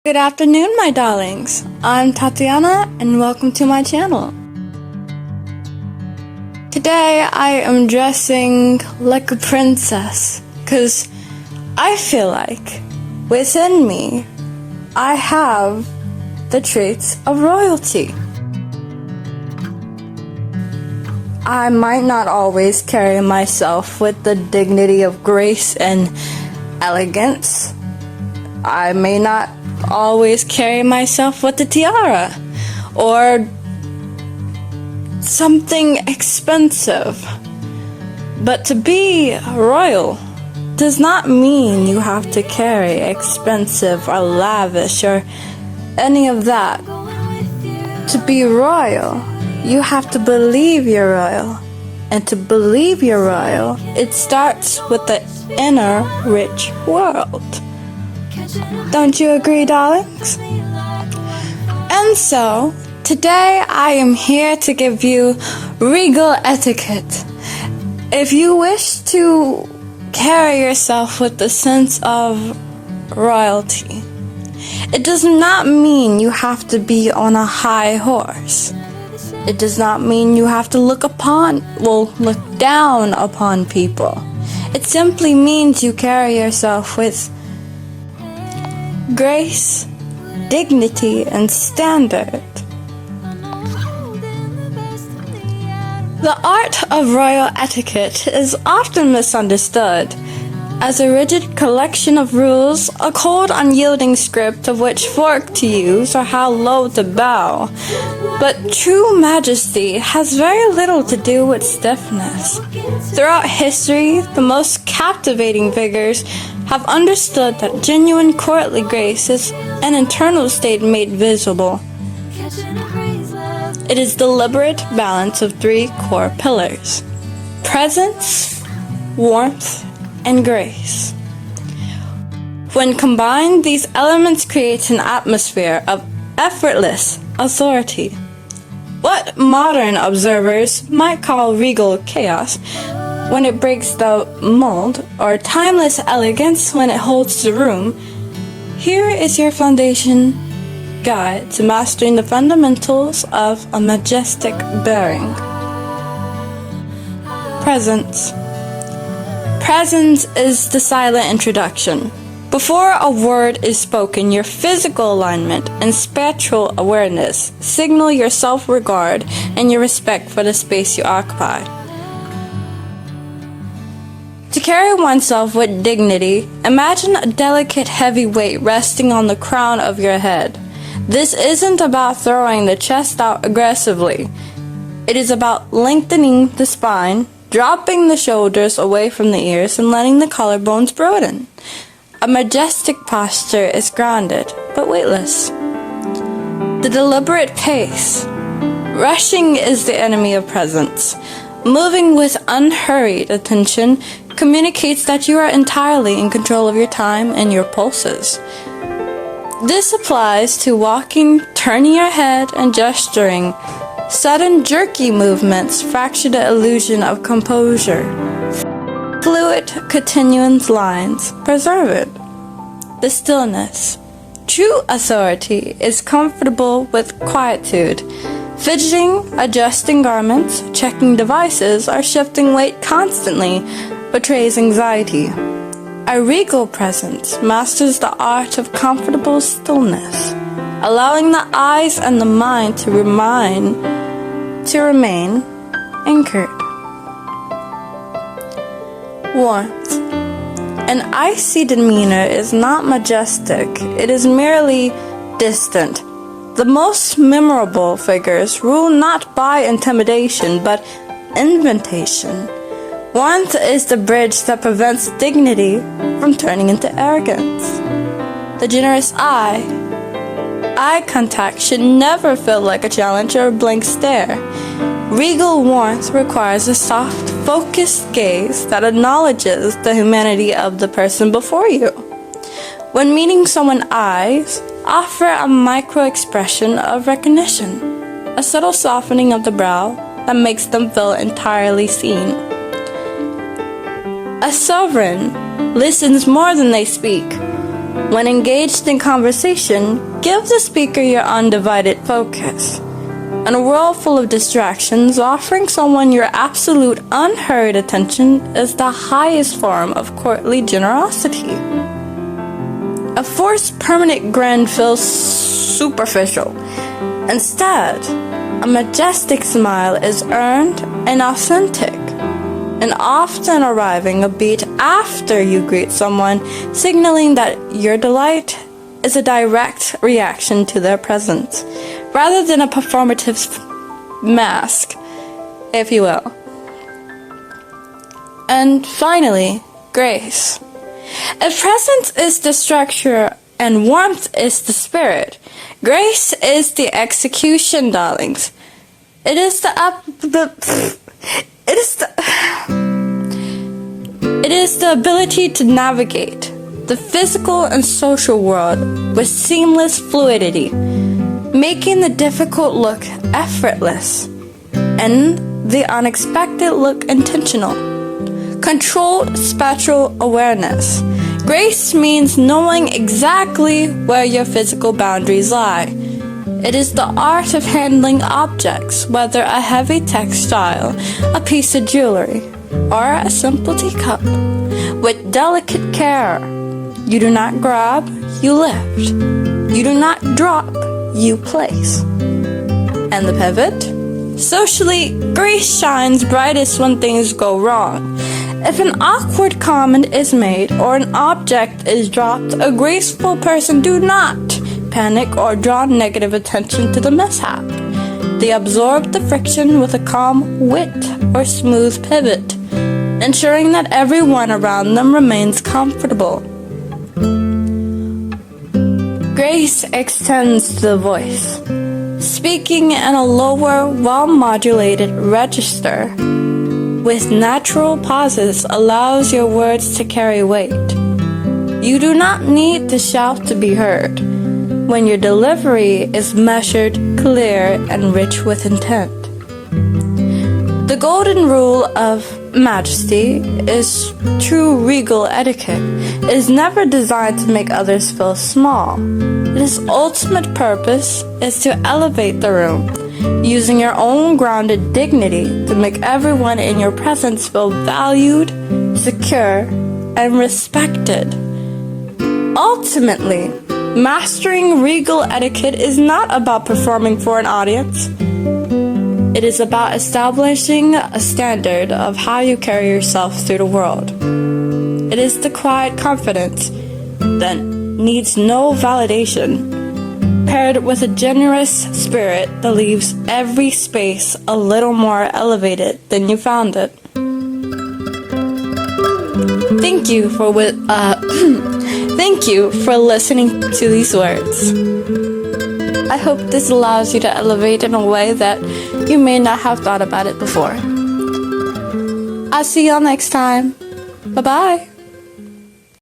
Good afternoon, my darlings. I'm Tatiana, and welcome to my channel. Today, I am dressing like a princess, because I feel like, within me, I have the traits of royalty. I might not always carry myself with the dignity of grace and elegance. I may not always carry myself with a tiara or something expensive. But to be royal does not mean you have to carry expensive or lavish or any of that. To be royal, you have to believe you're royal. And to believe you're royal, it starts with the inner rich world. Don't you agree, darlings? And so, today I am here to give you Regal etiquette. If you wish to carry yourself with a sense of royalty, it does not mean you have to be on a high horse. It does not mean you have to look down upon people. It simply means you carry yourself with grace, dignity, and standard. The art of royal etiquette is often misunderstood as a rigid collection of rules, a cold, unyielding script of which fork to use or how low to bow. But true majesty has very little to do with stiffness. Throughout history, the most captivating figures have understood that genuine courtly grace is an internal state made visible. It is deliberate balance of three core pillars: presence, warmth, and grace. When combined, these elements create an atmosphere of effortless authority. What modern observers might call regal chaos when it breaks the mold, or timeless elegance when it holds the room, here is your foundation guide to mastering the fundamentals of a majestic bearing. Presence. Presence is the silent introduction. Before a word is spoken, your physical alignment and spiritual awareness signal your self-regard and your respect for the space you occupy. To carry oneself with dignity, imagine a delicate heavy weight resting on the crown of your head. This isn't about throwing the chest out aggressively. It is about lengthening the spine, dropping the shoulders away from the ears, and letting the collarbones broaden. A majestic posture is grounded, but weightless. The deliberate pace. Rushing is the enemy of presence. Moving with unhurried attention communicates that you are entirely in control of your time and your pulses. This applies to walking, turning your head, and gesturing. Sudden jerky movements fracture the illusion of composure. Fluid, continuous lines preserve it. The stillness. True authority is comfortable with quietude. Fidgeting, adjusting garments, checking devices, or shifting weight constantly betrays anxiety. A regal presence masters the art of comfortable stillness, allowing the eyes and the mind to remain anchored. Warmth. An icy demeanor is not majestic, it is merely distant. The most memorable figures rule not by intimidation, but invitation. Warmth is the bridge that prevents dignity from turning into arrogance. The generous eye. Eye contact should never feel like a challenge or a blank stare. Regal warmth requires a soft, focused gaze that acknowledges the humanity of the person before you. When meeting someone's eyes, offer a micro-expression of recognition, a subtle softening of the brow that makes them feel entirely seen. A sovereign listens more than they speak. When engaged in conversation, give the speaker your undivided focus. In a world full of distractions, offering someone your absolute unhurried attention is the highest form of courtly generosity. A forced permanent grin feels superficial. Instead, a majestic smile is earned and authentic, and often arriving a beat after you greet someone, signaling that your delight is a direct reaction to their presence, rather than a performative mask, if you will. And finally, grace. If presence is the structure and warmth is the spirit, grace is the execution, darlings. It is the ability to navigate the physical and social world with seamless fluidity, making the difficult look effortless and the unexpected look intentional. Controlled spatial awareness. Grace means knowing exactly where your physical boundaries lie. It is the art of handling objects, whether a heavy textile, a piece of jewelry, or a simple teacup, with delicate care. You do not grab, you lift. You do not drop, you place. And the pivot? Socially, grace shines brightest when things go wrong. If an awkward comment is made or an object is dropped, a graceful person do not panic or draw negative attention to the mishap. They absorb the friction with a calm wit or smooth pivot, ensuring that everyone around them remains comfortable. Grace extends to the voice. Speaking in a lower, well-modulated register with natural pauses allows your words to carry weight. You do not need to shout to be heard when your delivery is measured, clear, and rich with intent. The golden rule of majesty is true regal etiquette. It is never designed to make others feel small. Its ultimate purpose is to elevate the room, using your own grounded dignity to make everyone in your presence feel valued, secure, and respected. Ultimately, mastering regal etiquette is not about performing for an audience. It is about establishing a standard of how you carry yourself through the world. It is the quiet confidence that needs no validation, paired with a generous spirit that leaves every space a little more elevated than you found it. Thank you for listening to these words. I hope this allows you to elevate in a way that you may not have thought about it before. I'll see y'all next time. Bye-bye.